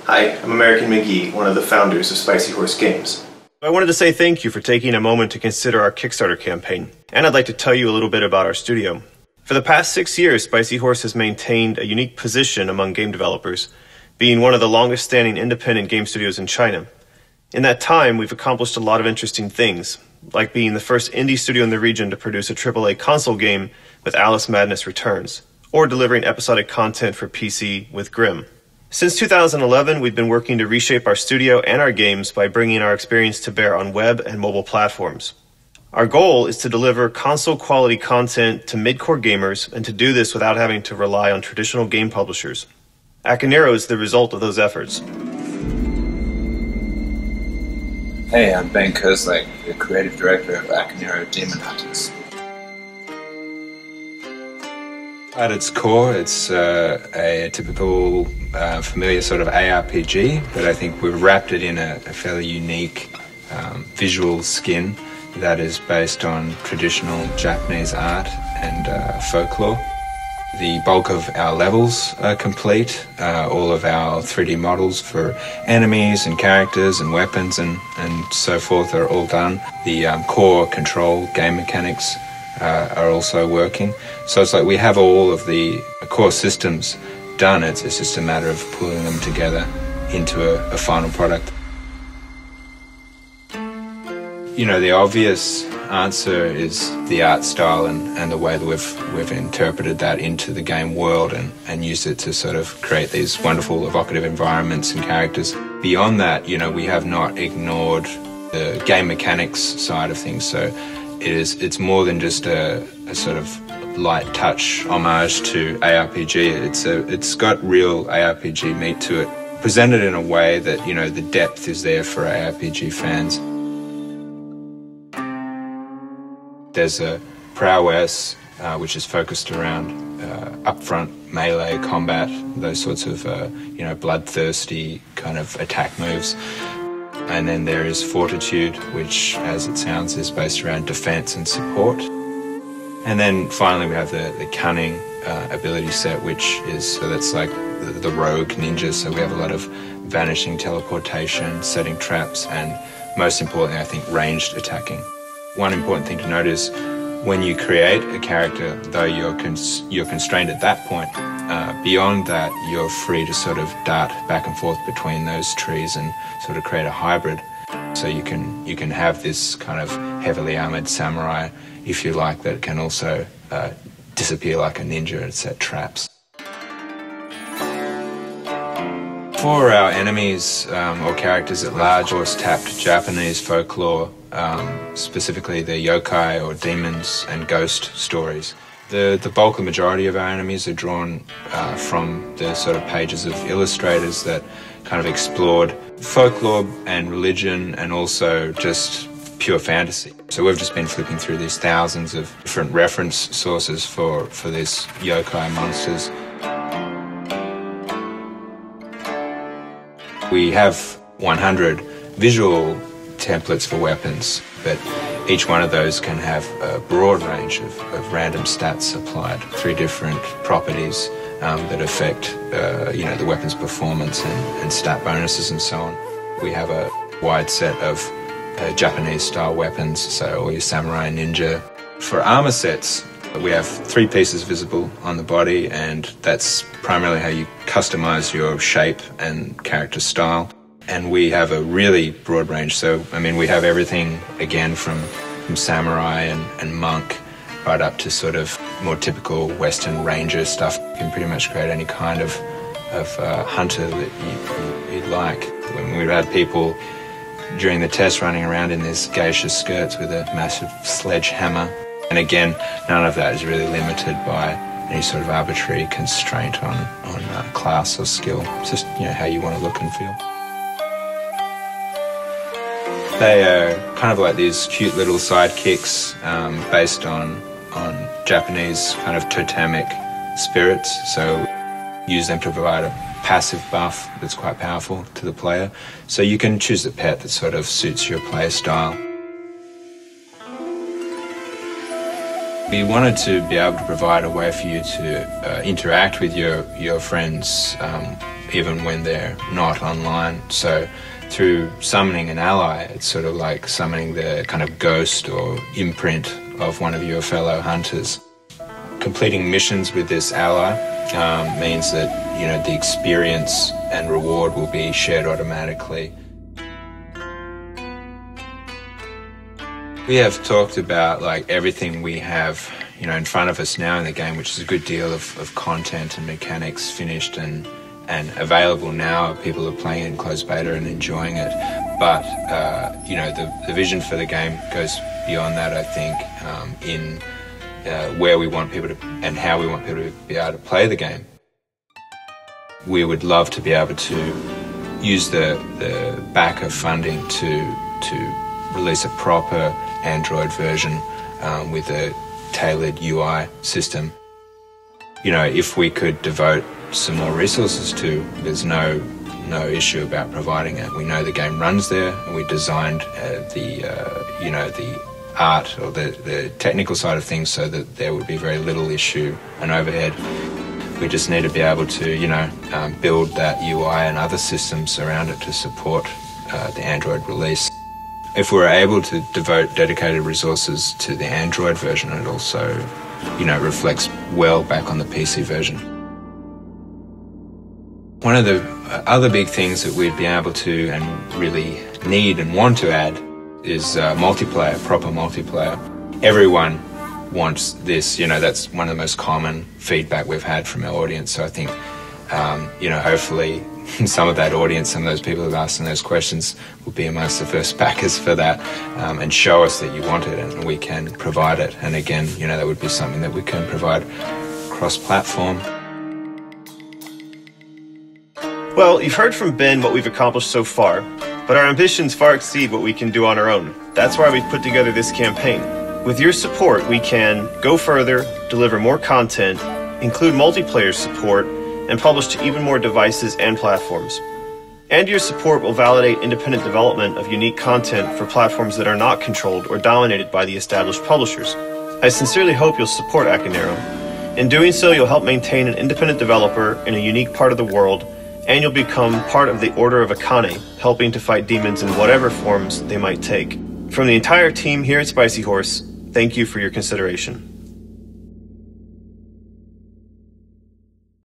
Hi, I'm American McGee, one of the founders of Spicy Horse Games. I wanted to say thank you for taking a moment to consider our Kickstarter campaign, and I'd like to tell you a little bit about our studio. For the past 6 years, Spicy Horse has maintained a unique position among game developers, being one of the longest-standing independent game studios in China. In that time, we've accomplished a lot of interesting things, like being the first indie studio in the region to produce a AAA console game with Alice Madness Returns, or delivering episodic content for PC with Grimm. Since 2011, we've been working to reshape our studio and our games by bringing our experience to bear on web and mobile platforms. Our goal is to deliver console-quality content to mid-core gamers and to do this without having to rely on traditional game publishers. Akaneiro is the result of those efforts. Hey, I'm Ben Kerslake, the creative director of Akaneiro Demon Hunters. At its core, it's a typical familiar sort of ARPG, but I think we've wrapped it in a fairly unique visual skin that is based on traditional Japanese art and folklore. The bulk of our levels are complete, all of our 3D models for enemies and characters and weapons and so forth are all done. The core control game mechanics are also working. So it's like we have all of the core systems done. It's just a matter of pulling them together into a final product. You know, the obvious answer is the art style and the way that we've interpreted that into the game world and used it to sort of create these wonderful evocative environments and characters. Beyond that, you know, we have not ignored the game mechanics side of things. So it's more than just a sort of light touch homage to ARPG. It's got real ARPG meat to it, presented in a way that, you know, the depth is there for ARPG fans. There's a prowess which is focused around upfront melee combat, those sorts of you know, bloodthirsty kind of attack moves. And then there is fortitude, which, as it sounds, is based around defense and support. And then finally we have the cunning ability set, which is, so that's like the rogue ninja. So we have a lot of vanishing, teleportation, setting traps, and most importantly, I think, ranged attacking. One important thing to note is when you create a character, though you're constrained at that point, beyond that you're free to sort of dart back and forth between those trees and sort of create a hybrid. So you can have this kind of heavily armoured samurai, if you like, that can also disappear like a ninja and set traps. For our enemies or characters at large, of course, tapped Japanese folklore, specifically the yokai or demons and ghost stories. The bulk, the majority of our enemies are drawn from the sort of pages of illustrators that kind of explored folklore and religion and also just pure fantasy. So we've just been flipping through these thousands of different reference sources for these yokai monsters. We have 100 visual templates for weapons, but each one of those can have a broad range of random stats applied, 3 different properties that affect you know, the weapon's performance and stat bonuses and so on. We have a wide set of Japanese-style weapons, so all your samurai and ninja. For armor sets, we have 3 pieces visible on the body, and that's primarily how you customize your shape and character style. And we have a really broad range, so I mean we have everything again from samurai and monk right up to sort of more typical Western ranger stuff. You can pretty much create any kind of hunter that you'd like. When we've had people during the test running around in these geisha skirts with a massive sledgehammer, and again none of that is really limited by any sort of arbitrary constraint on class or skill. It's just, you know, how you want to look and feel. They are kind of like these cute little sidekicks based on Japanese kind of totemic spirits. So use them to provide a passive buff that's quite powerful to the player. So you can choose a pet that sort of suits your play style. We wanted to be able to provide a way for you to interact with your friends even when they're not online. So through summoning an ally, it's sort of like summoning the kind of ghost or imprint of one of your fellow hunters. Completing missions with this ally means that, you know, the experience and reward will be shared automatically. We have talked about like everything we have, you know, in front of us now in the game, which is a good deal of content and mechanics finished and available now. People are playing it in closed beta and enjoying it. But, you know, the vision for the game goes beyond that, I think, in where we want people to and how we want people to be able to play the game. We would love to be able to use the backer funding to release a proper Android version with a tailored UI system. You know, if we could devote some more resources to, there's no issue about providing it. We know the game runs there, and we designed you know, the art or the technical side of things so that there would be very little issue and overhead. We just need to be able to, you know, build that UI and other systems around it to support the Android release. If we're able to devote dedicated resources to the Android version, it also, you know, reflects well back on the PC version. One of the other big things that we'd be able to and really need and want to add is multiplayer, proper multiplayer. Everyone wants this, you know, that's one of the most common feedback we've had from our audience. So I think, you know, hopefully some of that audience, some of those people who've asked those questions will be amongst the first backers for that, and show us that you want it and we can provide it. And again, you know, that would be something that we can provide cross-platform. Well, you've heard from Ben what we've accomplished so far, but our ambitions far exceed what we can do on our own. That's why we've put together this campaign. With your support, we can go further, deliver more content, include multiplayer support, and publish to even more devices and platforms. And your support will validate independent development of unique content for platforms that are not controlled or dominated by the established publishers. I sincerely hope you'll support Akaneiro. In doing so, you'll help maintain an independent developer in a unique part of the world, and you'll become part of the Order of Akaneiro, helping to fight demons in whatever forms they might take. From the entire team here at Spicy Horse, thank you for your consideration.